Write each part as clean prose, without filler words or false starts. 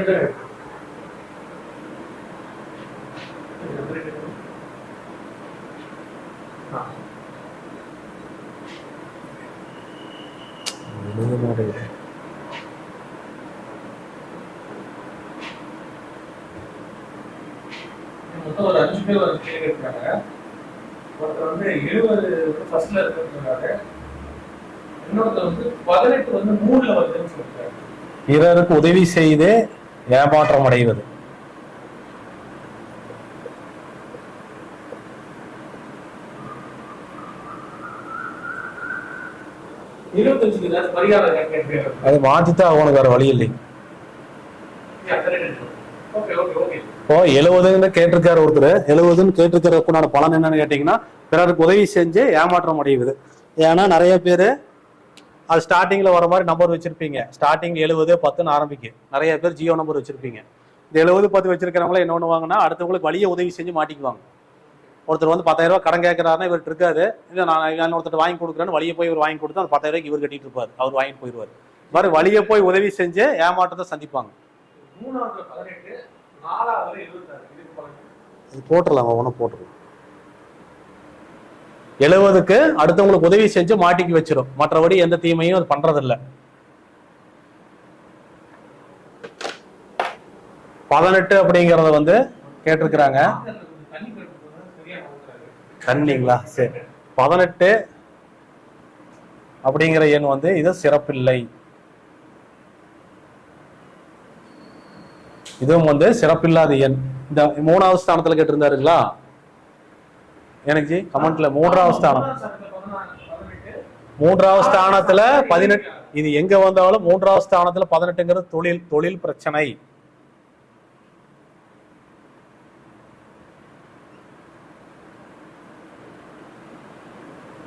மொத்தம் ஒரு 5 பேர் வந்து கேட்கறாங்க. ஒருத்தர் வந்து 70 ஃபர்ஸ்ட்ல இருக்குறாரு. இன்னொருத்தர் வந்து 18 வந்து 3ல வருதுன்னு சொல்றாரு. பிறருக்கு உதவி செய்து ஏமாற்றம் அடைவது. அது மாத்தித்தான் அவனுக்கு வேற வழி இல்லை. இப்போ 70ன்னு கேட்டிருக்காரு ஒருத்தர். 70ன்னு கேட்டிருக்கிறதுக்குண்டான பலன் என்னன்னு கேட்டீங்கன்னா, பிறருக்கு உதவி செஞ்சு ஏமாற்றம் அடையுது. ஏன்னா நிறைய பேர் அது ஸ்டார்டிங்ல வர மாதிரி நம்பர் வச்சிருப்பீங்க. ஸ்டார்டிங் 70 10ன்னு ஆரம்பிக்கும். நிறைய பேர் ஜியோ நம்பர் வச்சிருப்பீங்க. இந்த 70 10 வச்சிருக்கிறவங்கள என்ன பண்ணுவாங்கன்னா, அடுத்தவங்களுக்கு வழியை உதவி செஞ்சு மாட்டிக்குவாங்க. ஒருத்தர் வந்து 10,000 ரூபாய் கடன் கேட்கறாருன்னா இவர் இருக்காது, இல்லை நான் ஒருத்தர் வாங்கி கொடுக்குறேன்னு வழியை போய் இவர் வாங்கி கொடுத்து அந்த 10,000 ரூபாய்க்கு இவர் கட்டிட்டு இருப்பாரு. அவர் வாங்கிட்டு போயிடுவார். இந்த மாதிரி வழியை போய் உதவி செஞ்சு ஏமாற்றத்தை சந்திப்பாங்க. இது போட்டுடலாம், ஒன்றும் போட்டுடலாம். 70க்கு அடுத்தவங்களுக்கு உதவி செஞ்சு மாட்டிக்கு வச்சிடும். மற்றபடி எந்த தீமையும் அது பண்றதில்ல. 18 அப்படிங்கறத வந்து கேட்டிருக்கிறாங்க. தண்ணிங்களா? சரி. 18 அப்படிங்கிற எண் வந்து இது சிறப்பில்லை. இதுவும் வந்து சிறப்பில்லாத எண். இந்த 3வது ஸ்தானத்துல கேட்டிருந்தாருங்களா? எனக்கு கமெண்ட்ல 3வது ஸ்தானம், 3வது ஸ்தானத்துல 18. இது எங்க வந்தாலும் 3வது ஸ்தானத்துல 18ங்கிறது தொழில் பிரச்சனை.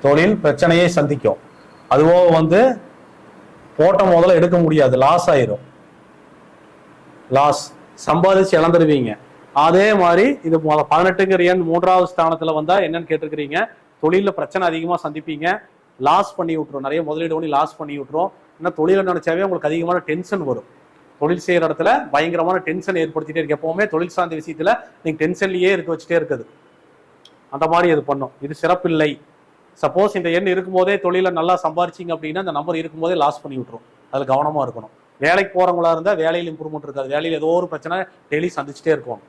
தொழில் பிரச்சனையை சந்திக்கும். அதுவோ வந்து போட்ட முதல்ல எடுக்க முடியாது, லாஸ் ஆயிரும். லாஸ் சம்பாதிச்சு இழந்துருவீங்க. அதே மாதிரி இது 18ங்கிற எண் 3வது ஸ்தானத்துல வந்தா என்னன்னு கேட்டிருக்கிறீங்க, தொழில பிரச்சனை அதிகமா சந்திப்பீங்க, லாஸ் பண்ணி விட்டுரும். நிறைய முதலீடு பண்ணி லாஸ் பண்ணி விட்டுரும். ஏன்னா தொழிலை நினைச்சாவே உங்களுக்கு அதிகமான டென்ஷன் வரும். தொழில் செய்யற இடத்துல பயங்கரமான டென்ஷன் ஏற்படுத்திட்டே இருக்கு. எப்பவுமே தொழில் சார்ந்த விஷயத்துல நீங்க டென்ஷன்லயே இருக்க வச்சுட்டே இருக்குது. அந்த மாதிரி இது பண்ணும். இது சிறப்பில்லை. சப்போஸ் இந்த எண் இருக்கும்போதே தொழில நல்லா சம்பாரிச்சிங்க அப்படின்னா இந்த நம்பர் இருக்கும்போதே லாஸ் பண்ணி விட்டுரும். அதுல கவனமா இருக்கணும். வேலைக்கு போறவங்களா இருந்தா வேலையில் இம்ப்ரூவ்மெண்ட் இருக்காது. வேலையில் ஏதோ ஒரு பிரச்சனை டெய்லி சந்திச்சுட்டே இருக்கும்.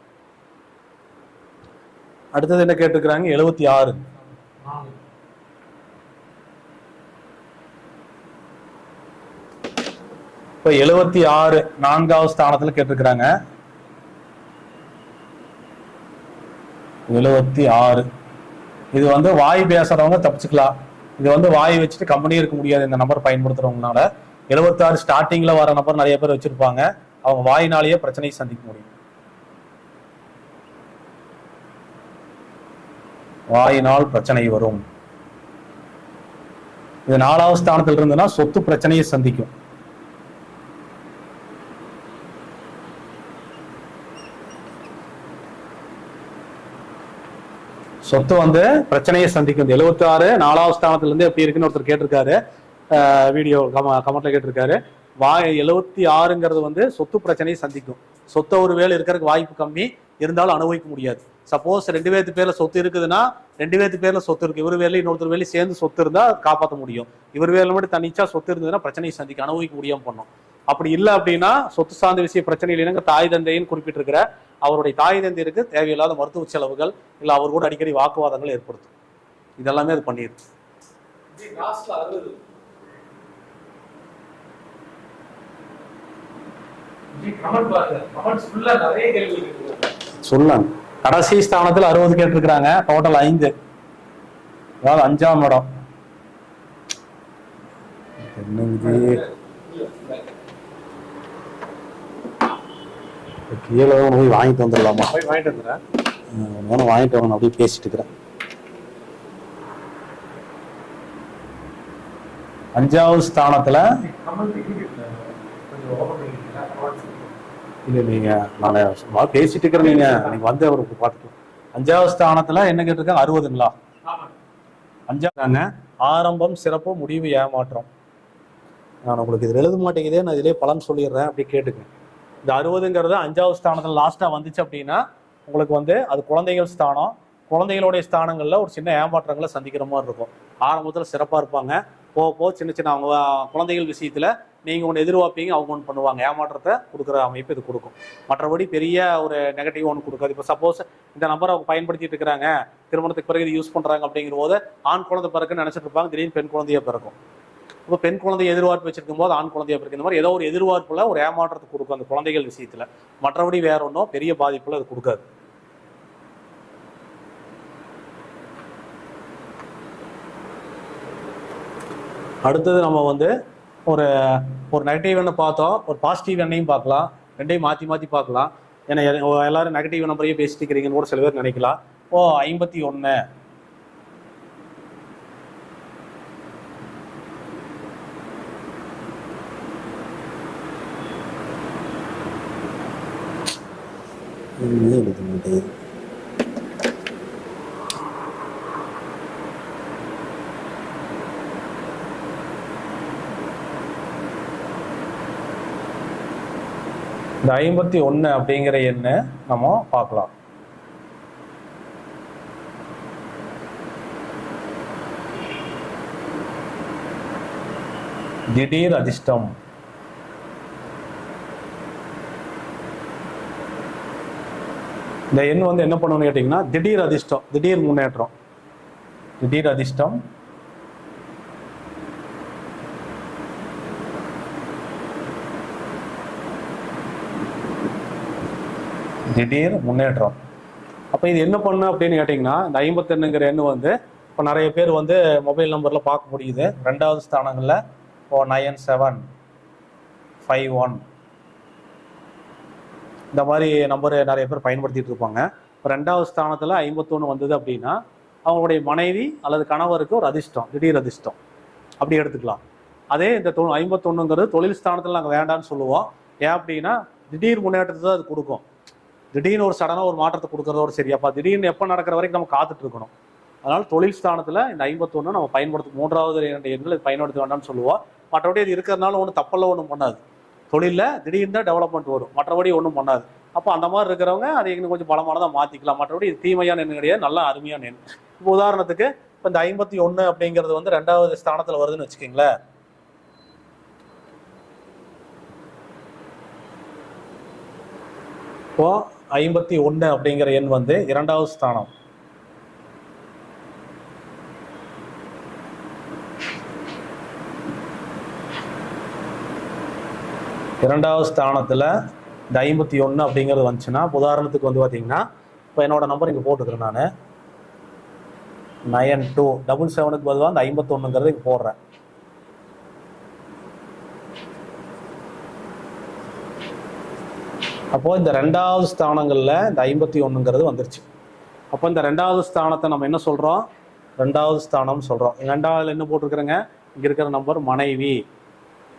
அடுத்தது என்ன கேட்டிருக்கிறாங்க? 76. இப்ப 76 4வது ஸ்தானத்துல கேட்டிருக்கிறாங்க. 76 இது வந்து வாய் பேசுறவங்க தப்பிச்சுக்கலாம். இது வந்து வாய் வச்சுட்டு கம்பெனி இருக்க முடியாது இந்த நம்பர் பயன்படுத்துறவங்கனால. 76 ஸ்டார்டிங்ல வர நம்பர் நிறைய பேர் வச்சிருப்பாங்க. அவங்க வாயினாலேயே பிரச்சனையை சந்திக்க முடியும். வாயினால் பிரச்சனை வரும். இது 4வது ஸ்தானத்தில் இருந்ததுன்னா சொத்து பிரச்சனையை சந்திக்கும். சொத்து வந்து பிரச்சனையை சந்திக்கும். 76 4வது ஸ்தானத்துல இருந்து எப்படி இருக்குன்னு ஒருத்தர் கேட்டிருக்காரு. வீடியோ கமெண்ட்ல கேட்டிருக்காரு. 76ங்கிறது வந்து சொத்து பிரச்சனையை சந்திக்கும். சொத்தை ஒரு வேலை இருக்கிறதுக்கு வாய்ப்பு கம்மி, இருந்தாலும் அனுபவிக்க முடியாது. சப்போஸ் 2 பேர்த்து பேர்ல சொத்து இருக்குதுன்னா 2 பேர்த்து பேர்ல சொத்து இருக்கு, இவர் வேலை இன்னொருத்தர் வேலை சேர்ந்து சொத்து இருந்தா காப்பாற்ற முடியும். இவர் வேலை மட்டும் தனிச்சா சொத்து இருந்ததுன்னா பிரச்சனையை சந்திக்க அனுபவிக்க முடியாம பண்ணும். அப்படி இல்லை அப்படின்னா சொத்து சார்ந்த விஷய பிரச்சனை இல்லைன்னா தாய் தந்தைன்னு குறிப்பிட்டிருக்கிற அவருடைய தாய் தந்தையருக்கு தேவையில்லாத மருத்துவ செலவுகள் இல்லை அவர் கூட அடிக்கடி வாக்குவாதங்கள் ஏற்படுத்தும். இதெல்லாமே அது பண்ணிருக்கு. சொல்லலாம். கடைசி ஸ்தானத்தில் 60 கேட்டிருக்கிறாங்க. டோட்டல் 5, அதாவது 5ஆம் இடம். என்ன இது? கீழே போய் வாங்கிட்டு வந்துடலாமா? வாங்கிட்டு வந்துடுறேன். வாங்கிட்டு வரணும். அப்படியே பேசிட்டு இருக்கிறேன். 5வது ஸ்தானத்துல இல்ல நீங்க நான் சும்மா பேசிட்டு இருக்கிறேன். நீங்க வந்து அவருக்கு பார்த்துக்கலாம். 5வது ஸ்தானத்துல என்ன கேட்டிருக்காங்க? 60ங்களா? 5 ஆரம்பம் சிறப்பு, முடிவு ஏமாற்றம். நான் உங்களுக்கு இது எழுத மாட்டேங்குதே, நான் இதிலே பலன் சொல்லிடுறேன், அப்படி கேட்டுக்கேன். இந்த 60ங்கிறது 5வது ஸ்தானத்தில் லாஸ்ட்டாக வந்துச்சு அப்படின்னா உங்களுக்கு வந்து அது குழந்தைகள் ஸ்தானம். குழந்தைகளுடைய ஸ்தானங்களில் ஒரு சின்ன ஏமாற்றங்களை சந்திக்கிற மாதிரி இருக்கும். ஆரம்பத்தில் சிறப்பாக இருப்பாங்க, போக போக சின்ன சின்ன அவங்க குழந்தைகள் விஷயத்தில் நீங்கள் ஒன்று எதிர்பார்ப்பீங்க, அவங்க ஒன்று பண்ணுவாங்க. ஏமாற்றத்தை கொடுக்குற அமைப்பு இது கொடுக்கும். மற்றபடி பெரிய ஒரு நெகட்டிவ் ஒன்று கொடுக்காது. இப்போ சப்போஸ் இந்த நம்பரை அவங்க பயன்படுத்திட்டு இருக்கிறாங்க, திருமணத்துக்கு பிறகு இது யூஸ் பண்ணுறாங்க அப்படிங்கிற போது ஆண் குழந்தை பிறக்குன்னு நினச்சிட்டு இருப்பாங்க, திடீர்னு பெண் குழந்தைய பிறக்கும். இப்போ பெண் குழந்தைய எதிர்பார்ப்பு வச்சிருக்கும் போது ஆண் குழந்தைய பிறகு இந்த மாதிரி ஏதோ ஒரு எதிர்பார்ப்புல ஒரு ஏமாற்றத்தை கொடுக்கும் அந்த குழந்தைகள் விஷயத்துல. மற்றபடி வேற ஒன்றும் பெரிய பாதிப்புல அது கொடுக்காது. அடுத்தது நம்ம வந்து ஒரு ஒரு நெகட்டிவ் எண்ணை பார்த்தோம், ஒரு பாசிட்டிவ் எண்ணையும் பார்க்கலாம். ரெண்டையும் மாற்றி மாற்றி பார்க்கலாம். ஏன்னா எல்லாரும் நெகட்டிவ் நம்பரையே பேசிட்டு இருக்கிறீங்கன்னு கூட சில பேர் நினைக்கலாம். 51 எழுத முடியாது. இந்த 51 அப்படிங்கிற எண்ணை நம்ம பார்க்கலாம். திடீர் அதிர்ஷ்டம். இந்த எண் வந்து என்ன பண்ணணும்னு கேட்டிங்கன்னா திடீர் அதிர்ஷ்டம், திடீர் முன்னேற்றம். திடீர் அதிர்ஷ்டம், திடீர் முன்னேற்றம். அப்போ இது என்ன பண்ணு அப்படின்னு கேட்டிங்கன்னா இந்த 51ங்கிற எண் வந்து இப்போ நிறைய பேர் வந்து மொபைல் நம்பரில் பார்க்க முடியுது. 2வது ஸ்தானங்களில் 9751 இந்த மாதிரி நம்பரு நிறைய பேர் பயன்படுத்திட்டு இருப்பாங்க. இப்போ 2வது ஸ்தானத்தில் 51 வந்தது அப்படின்னா அவங்களுடைய மனைவி அல்லது கணவருக்கு ஒரு அதிர்ஷ்டம், திடீர் அதிர்ஷ்டம் அப்படி எடுத்துக்கலாம். அதே இந்த 51ங்கிறது தொழில் ஸ்தானத்தில் நாங்கள் வேண்டான்னு சொல்லுவோம். ஏன் அப்படின்னா திடீர் முன்னேற்றத்தை தான் அது கொடுக்கும். திடீர்னு ஒரு சடனாக ஒரு மாற்றத்தை கொடுக்குறதோடு சரியாப்பா, திடீர்னு எப்போ நடக்கிற வரைக்கும் நம்ம காத்துட்டு இருக்கணும். அதனால் தொழில் ஸ்தானத்தில் இந்த 51 நம்ம பயன்படுத்தும் 3வது 2 எண்கள் பயன்படுத்த வேண்டாம்னு சொல்லுவோம். மற்றபடி அது இருக்கிறதுனால ஒன்றும் தப்பெல்லாம் ஒன்றும் பண்ணாது. தொழிலில் திடீர்னு தான் டெவலப்மெண்ட் வரும், மற்றபடி ஒன்றும் பண்ணாது. அப்போ அந்த மாதிரி இருக்கிறவங்க அதை இன்னும் கொஞ்சம் பலமானதாக மாற்றிக்கலாம். மற்றபடி இது தீமையான எண் கிடையாது, நல்ல அருமையான எண். இப்போ உதாரணத்துக்கு இப்போ இந்த 51 அப்படிங்கிறது வந்து 2வது ஸ்தானத்தில் வருதுன்னு வச்சுக்கிங்களேன். இப்போ 51 அப்படிங்கிற எண் வந்து 2வது ஸ்தானம். இரண்டாவது ஸ்தானத்தில் இந்த 51 அப்படிங்கிறது வந்துச்சுன்னா உதாரணத்துக்கு வந்து பார்த்தீங்கன்னா இப்போ என்னோட நம்பர் இங்கே போட்டுக்கிறேன். நான் 9277க்கு பதிலாக அந்த 51ங்கிறது இங்கே போடுறேன். அப்போது இந்த 2வது ஸ்தானங்களில் இந்த 51ங்கிறது வந்துருச்சு. அப்போ இந்த 2வது ஸ்தானத்தை நம்ம என்ன சொல்கிறோம், 2வது ஸ்தானம் சொல்கிறோம். 2வது என்ன போட்டிருக்கிறேங்க, இங்கே இருக்கிற நம்பர் மனைவி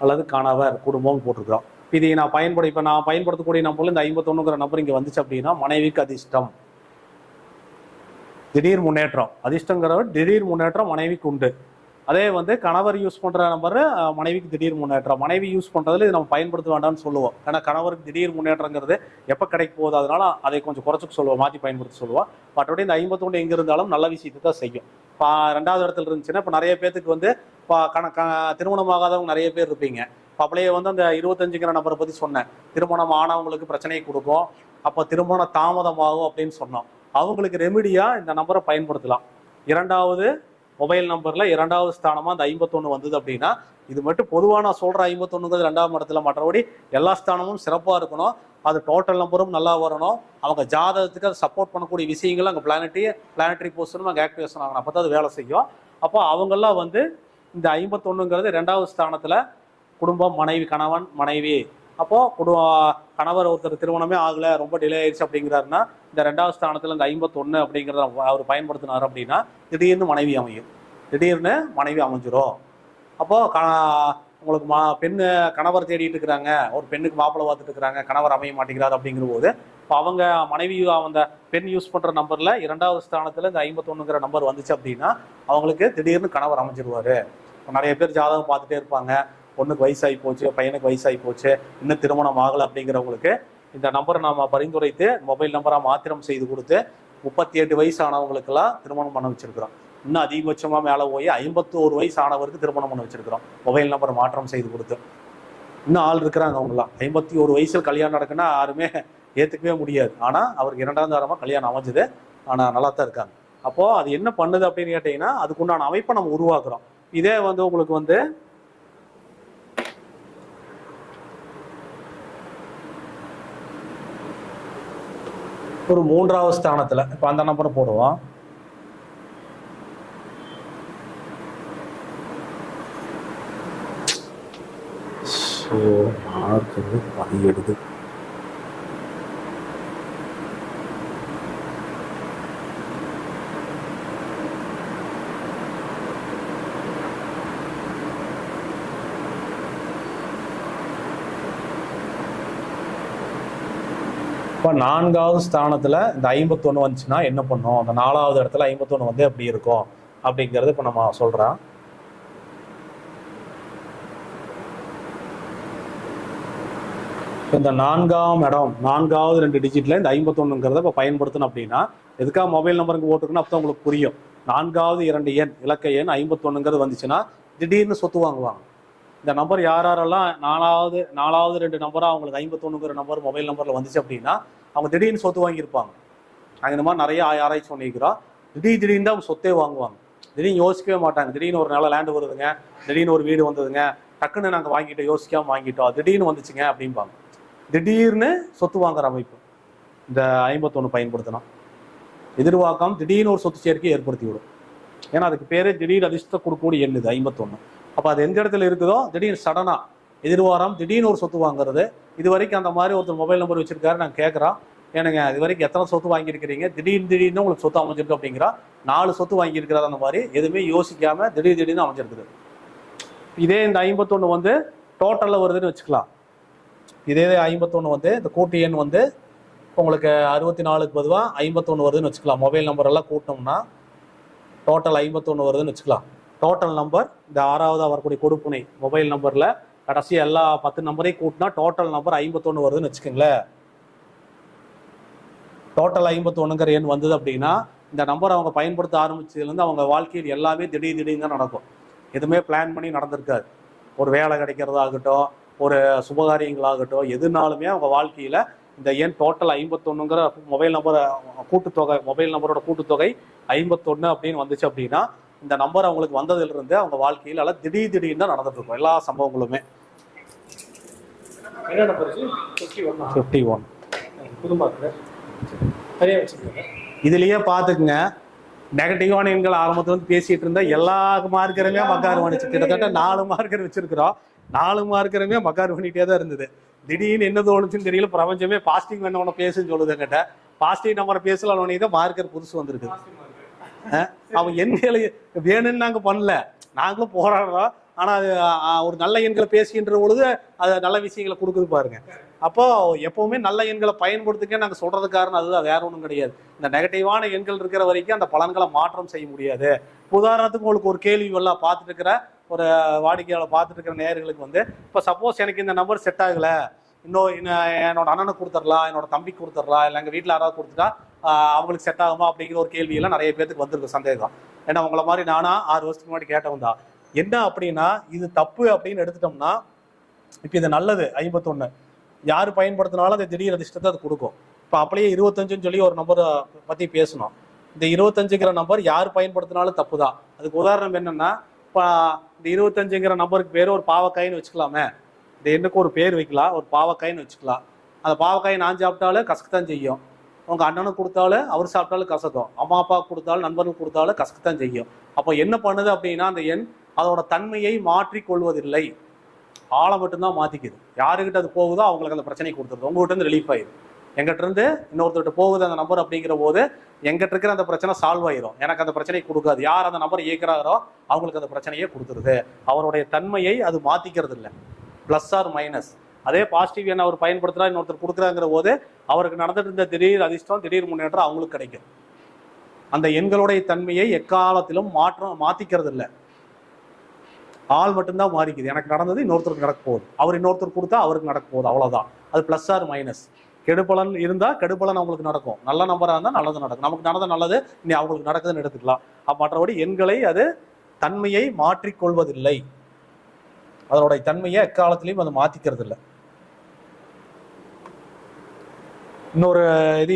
அல்லது கணவர், குடும்பம் போட்டிருக்கிறோம். இது நான் பயன்படுத்தக்கூடிய நம்பரில் இந்த 51ங்கிற நம்பர் இங்கே வந்துச்சு அப்படின்னா மனைவிக்கு அதிர்ஷ்டம், திடீர் முன்னேற்றம். அதிர்ஷ்டங்கிறவர் திடீர் முன்னேற்றம் மனைவிக்கு உண்டு. அதே வந்து கணவர் யூஸ் பண்ணுற நம்பர் மனைவிக்கு திடீர் முன்னேற்றம். மனைவி யூஸ் பண்ணுறதுல இது நம்ம பயன்படுத்த வேண்டாம்னு சொல்லுவோம். ஏன்னா கணவருக்கு திடீர் முன்னேற்றங்கிறது எப்போ கிடைக்க போகுது, அதனால அதை கொஞ்சம் குறைச்சிக்க சொல்லுவோம், மாற்றி பயன்படுத்த சொல்லுவோம். மற்றபடி இந்த 51 எங்கே இருந்தாலும் நல்ல விஷயத்தை தான் செய்யும். இப்போ 2வது இடத்துல இருந்துச்சுன்னா இப்போ நிறைய பேருக்கு வந்து இப்போ திருமணமாகாதவங்க நிறைய பேர் இருப்பீங்க. இப்போ அப்படியே வந்து அந்த 25ங்கிற நம்பரை பற்றி சொன்னேன். திருமணம் ஆனவங்களுக்கு பிரச்சனையை கொடுக்கும், அப்போ திருமணம் தாமதமாகும் அப்படின்னு சொன்னோம். அவங்களுக்கு ரெமிடியாக இந்த நம்பரை பயன்படுத்தலாம். 2வது மொபைல் நம்பரில் 2வது ஸ்தானமாக அந்த 51 வந்தது அப்படின்னா, இது மட்டும் பொதுவாக நான் சொல்கிற 51ங்கிறது 2ஆம் இடத்துல, மற்றபடி எல்லா ஸ்தானமும் சிறப்பாக இருக்கணும். அது டோட்டல் நம்பரும் நல்லா வரணும். அவங்க ஜாதகத்துக்கு அதை சப்போர்ட் பண்ணக்கூடிய விஷயங்கள் அங்கே பிளானட்டரி போஸ்டரும் அங்கே ஆக்டிவேஷன் ஆகணும். அப்போ தான் அது வேலை செய்யும். அப்போ அவங்கெல்லாம் வந்து இந்த 51ங்கிறது 2வது ஸ்தானத்தில் குடும்பம், மனைவி, கணவன் மனைவி. அப்போது கணவர் ஒருத்தர் திருமணமே ஆகலை, ரொம்ப டிலே ஆயிடுச்சு அப்படிங்கிறாருன்னா இந்த 2வது ஸ்தானத்தில் இந்த 51 அப்படிங்கிறத அவர் பயன்படுத்தினார் அப்படின்னா திடீர்னு மனைவி அமையும், திடீர்னு மனைவி அமைஞ்சிரும். அப்போது உங்களுக்கு பெண்ணு கணவர் தேடிட்டு இருக்கிறாங்க, ஒரு பெண்ணுக்கு மாப்பிள்ளை பார்த்துட்டு இருக்கிறாங்க, கணவர் அமைய மாட்டேங்கிறார் அப்படிங்கிற போது இப்போ அவங்க மனைவி அந்த பெண் யூஸ் பண்ணுற நம்பரில் 2வது ஸ்தானத்தில் இந்த 51ங்கிற நம்பர் வந்துச்சு அப்படின்னா அவங்களுக்கு திடீர்னு கணவர் அமைஞ்சிருவார். நிறைய பேர் ஜாதகம் பார்த்துட்டே இருப்பாங்க, பொண்ணுக்கு வயசாகி போச்சு, பையனுக்கு வயசாகி போச்சு, இன்னும் திருமணம் ஆகலை அப்படிங்கிறவங்களுக்கு இந்த நம்பரை நாம் பரிந்துரைத்து மொபைல் நம்பராக மாத்திரம் செய்து கொடுத்து 38 வயசு ஆனவங்களுக்கெல்லாம் திருமணம் பண்ண வச்சிருக்கிறோம். இன்னும் அதிகபட்சமாக மேலே போய் 51 வயசு ஆனவருக்கு திருமணம் பண்ண வச்சிருக்கிறோம் மொபைல் நம்பர் மாற்றம் செய்து கொடுத்து. இன்னும் ஆள் இருக்கிறாங்க அவங்களாம். 51 வயசில் கல்யாணம் நடக்குன்னா யாருமே ஏற்றுக்கவே முடியாது. ஆனால் அவருக்கு 2ஆம் தாரமாக கல்யாணம் அமைஞ்சது. ஆனால் நல்லா தான் இருக்காங்க. அப்போது அது என்ன பண்ணுது அப்படின்னு கேட்டிங்கன்னா, அதுக்குண்டான அமைப்பை நம்ம உருவாக்குறோம். இதே வந்து உங்களுக்கு வந்து ஒரு 3ஆவது ஸ்தானத்தில் இப்போ அந்த நம்பரை போடுவோம். எடுது இப்போ 4ஆவது ஸ்தானத்தில் இந்த 51 வந்துச்சுன்னா என்ன பண்ணும், அந்த 4ஆவது இடத்துல 51 வந்து எப்படி இருக்கும் அப்படிங்கிறது இப்போ நம்ம சொல்கிறோம். இந்த 4ஆம் இடம் 4ஆவது 2 டிஜிட்ல இந்த 51ங்கிறத இப்போ பயன்படுத்தணும் அப்படின்னா எதுக்காக மொபைல் நம்பருக்கு போட்டுருக்குன்னு அப்போ உங்களுக்கு புரியும். 4ஆவது 2 எண் இலக்க எண் 51ங்கிறது வந்துச்சுன்னா திடீர்னு சொத்து வாங்குவாங்க. இந்த நம்பர் யாரெல்லாம் 4ஆவது 2 நம்பராக அவங்களுக்கு 51ங்கிற நம்பர் மொபைல் நம்பரில் வந்துச்சு அப்படின்னா அவங்க திடீர்னு சொத்து வாங்கியிருப்பாங்க. நாங்கள் இந்த மாதிரி நிறைய ஆராய்ச்சி பண்ணிக்கிறோம். திடீர்னு தான் அவங்க சொத்தே வாங்குவாங்க. திடீர்னு யோசிக்கவே மாட்டாங்க. திடீர்னு ஒரு நல்ல லேண்டு வருதுங்க, திடீர்னு ஒரு வீடு வந்ததுங்க, டக்குன்னு நாங்கள் வாங்கிட்டோம், யோசிக்காமல் வாங்கிட்டோம், திடீர்னு வந்துச்சுங்க அப்படிம்பாங்க. திடீர்னு சொத்து வாங்குற அமைப்பு இந்த 51 பயன்படுத்தணும். எதிர்பார்க்காம திடீர்னு ஒரு சொத்து சேர்க்கை ஏற்படுத்தி விடும். ஏன்னா அதுக்கு பேரே திடீர் அதிர்ஷ்ட கொடுக்கக்கூடிய எண் இது 51. அப்போ அது எந்த இடத்துல இருக்குதோ திடீர்னு சடனாக எதிர்வாரம் திடீர்னு ஒரு சொத்து வாங்குறது. இது வரைக்கும் அந்த மாதிரி ஒருத்தர் மொபைல் நம்பர் வச்சிருக்காரு, நாங்கள் கேட்குறோம், ஏனுங்க இது வரைக்கும் எத்தனை சொத்து வாங்கியிருக்கிறீங்க, திடீர்னு உங்களுக்கு சொத்து அமைஞ்சிருக்கு அப்படிங்கிறா. 4 சொத்து வாங்கியிருக்கிறார். அந்த மாதிரி எதுவுமே யோசிக்காம திடீர்னு அமைஞ்சிருக்குது. இதே இந்த 51 வந்து டோட்டலில் வருதுன்னு வச்சுக்கலாம். இதே 51 வந்து இந்த கூட்டு எண் வந்து உங்களுக்கு 64க்கு பொதுவாக 51 வருதுன்னு வச்சுக்கலாம். மொபைல் நம்பர் எல்லாம் கூட்டினோம்னா டோட்டல் 51 வருதுன்னு வச்சுக்கலாம். டோட்டல் நம்பர் இந்த 6ஆவதாக வரக்கூடிய கொடுப்புனை மொபைல் நம்பரில் கடைசி எல்லா 10 நம்பரையும் கூட்டினா டோட்டல் நம்பர் 51 வருதுன்னு வச்சுக்கோங்களேன். டோட்டல் 51ங்கிற எண் வந்தது அப்படின்னா இந்த நம்பர் அவங்க பயன்படுத்த ஆரம்பிச்சதுலேருந்து அவங்க வாழ்க்கையில் எல்லாமே திடீர்னு தான் நடக்கும். எதுவுமே பிளான் பண்ணி நடந்திருக்காது. ஒரு வேலை கிடைக்கிறதாகட்டும், ஒரு சுபகாரியங்களாகட்டும், எதுனாலுமே அவங்க வாழ்க்கையில் இந்த எண் டோட்டல் 51ங்கிற மொபைல் நம்பர் கூட்டுத்தொகை, மொபைல் நம்பரோட கூட்டுத்தொகை 51 அப்படின்னு வந்துச்சு அப்படின்னா இந்த நம்பர் அவங்களுக்கு வந்ததிலிருந்து அவங்க வாழ்க்கையில் எல்லாம் திடீர்னு தான் நடந்துட்டு இருக்கும் எல்லா சம்பவங்களுமே. 51 இதுலயே பாத்துக்குங்க. நெகட்டிவான எண்கள் ஆரம்பத்துல வந்து பேசிட்டு இருந்தா எல்லா மார்க்கருமே மக்கார் பண்ணிச்சு. கிட்டத்தட்ட 4 மார்க்கர் வச்சிருக்கிறோம். 4 மார்க்கருமே மக்கார் பண்ணிட்டே தான் இருந்தது. திடீர்னு என்ன தோணுச்சுன்னு தெரியல, பிரபஞ்சமே பாசிட்டிவ் வேணும் பேசுன்னு சொல்லுது. என்கிட்ட பாசிட்டிவ் நம்பரை பேசலாம் தான் மார்க்கர் புதுசு வந்திருக்கு. அவன் எண்களை வேணும்னு நாங்க பண்ணல, நாங்களும் போராடுறோம். ஆனா அது ஒரு நல்ல எண்களை பேசுகின்ற பொழுது அது நல்ல விஷயங்களை கொடுக்குது பாருங்க. அப்போ எப்பவுமே நல்ல எண்களை பயன்படுத்திக்க நாங்க சொல்றது காரணம் அதுதான், வேற ஒன்றும் கிடையாது. இந்த நெகட்டிவான எண்கள் இருக்கிற வரைக்கும் அந்த பலன்களை மாற்றம் செய்ய முடியாது. உதாரணத்துக்கு உங்களுக்கு ஒரு கேள்வி எல்லாம் பார்த்துட்டு இருக்கிற ஒரு வாடிக்கையாளர் பார்த்துட்டு இருக்கிற நேயர்களுக்கு வந்து இப்போ சப்போஸ் எனக்கு இந்த நம்பர் செட் ஆகல, என்னோட அண்ணனுக்கு கொடுத்துடலாம், என்னோட தம்பிக்கு கொடுத்துடலாம், இல்லை எங்கள் வீட்டில் யாராவது கொடுத்துட்டா அவங்களுக்கு செட் ஆகுமா அப்படிங்கிற ஒரு கேள்வியெல்லாம் நிறைய பேருக்கு வந்திருக்கு சந்தேகம். ஏன்னா உங்களை மாதிரி நானா 6 வருஷத்துக்கு முன்னாடி கேட்டவன் தான். என்ன அப்படின்னா இது தப்பு அப்படின்னு எடுத்துட்டோம்னா இப்போ இது நல்லது 51 யார் பயன்படுத்தினாலும் அந்த திடீர் அதிர்ஷ்டத்தை அது கொடுக்கும். இப்போ அப்படியே 25ன்னு சொல்லி ஒரு நம்பரை பற்றி பேசணும். இந்த 25ங்கிற நம்பர் யார் பயன்படுத்தினாலும் தப்பு தான். அதுக்கு உதாரணம் என்னன்னா, இப்போ இந்த 25ங்கிற நம்பருக்கு பேர் ஒரு பாவக்காயின்னு வச்சுக்கலாமே. இந்த எண்ணுக்கு ஒரு பேர் வைக்கலாம், ஒரு பாவக்காயின்னு வச்சுக்கலாம். அந்த பாவக்காயை நான் சாப்பிட்டாலும் கசக்குத்தான் செய்யும், உங்கள் அண்ணனுக்கு கொடுத்தாலும் அவர் சாப்பிட்டாலும் கசக்கும், அம்மா அப்பாவுக்கு கொடுத்தாலும் நண்பர்களுக்கு கொடுத்தாலும் கசக்குத்தான் செய்யும். அப்போ என்ன பண்ணுது அப்படின்னா அந்த எண் அதோட தன்மையை மாற்றி கொள்வதில்லை, ஆளை மட்டும்தான் மாற்றிக்குது. யாருக்கிட்ட அது போகுதோ அவங்களுக்கு அந்த பிரச்சனையை கொடுத்துருது. உங்கள்கிட்ட இருந்து ரிலீஃப் ஆயிடும். எங்கிட்ட இருந்து இன்னொருத்தர்கிட்ட போகுது அந்த நம்பர் அப்படிங்கிற போது எங்கிட்ட இருக்கிற அந்த பிரச்சனை சால்வ் ஆயிரும். எனக்கு அந்த பிரச்சனையை கொடுக்காது. யார் அந்த நம்பர் இயக்குறாரோ அவங்களுக்கு அந்த பிரச்சனையே கொடுத்துருது. அவருடைய தன்மையை அது மாற்றிக்கிறது இல்லை, ப்ளஸ் ஆர் மைனஸ். அதே பாசிட்டிவ் என்ன அவர் பயன்படுத்துறா இன்னொருத்தர் கொடுக்குறாங்கிற போது அவருக்கு நடந்துட்டு இருந்த திடீர் அதிர்ஷ்டம், திடீர் முன்னேற்றம் அவங்களுக்கு கிடைக்கும். அந்த எண்களுடைய தன்மையை எக்காலத்திலும் மாற்றிக்கிறது இல்லை. ஆள் மட்டும்தான் மாறிக்குது. எனக்கு நடந்தது இன்னொருத்தருக்கு நடக்க போகுது, அவர் இன்னொருத்தர் கொடுத்தா அவருக்கு நடக்க போகுது, அவ்வளவுதான். அது பிளஸ் ஆர் மைனஸ். கெடுபலன் இருந்தா கெடுபலன் அவங்களுக்கு நடக்கும், நல்ல நம்பரா இருந்தா நல்லது நடக்கும். நமக்கு நடந்த நல்லது இனி அவங்களுக்கு நடக்குதுன்னு எடுத்துக்கலாம். மற்றபடி எண்களை அது தன்மையை மாற்றிக்கொள்வதில்லை, அதனுடைய தன்மையை எக்காலத்திலையும் அதை மாத்திக்கிறது இல்லை. இன்னொரு இது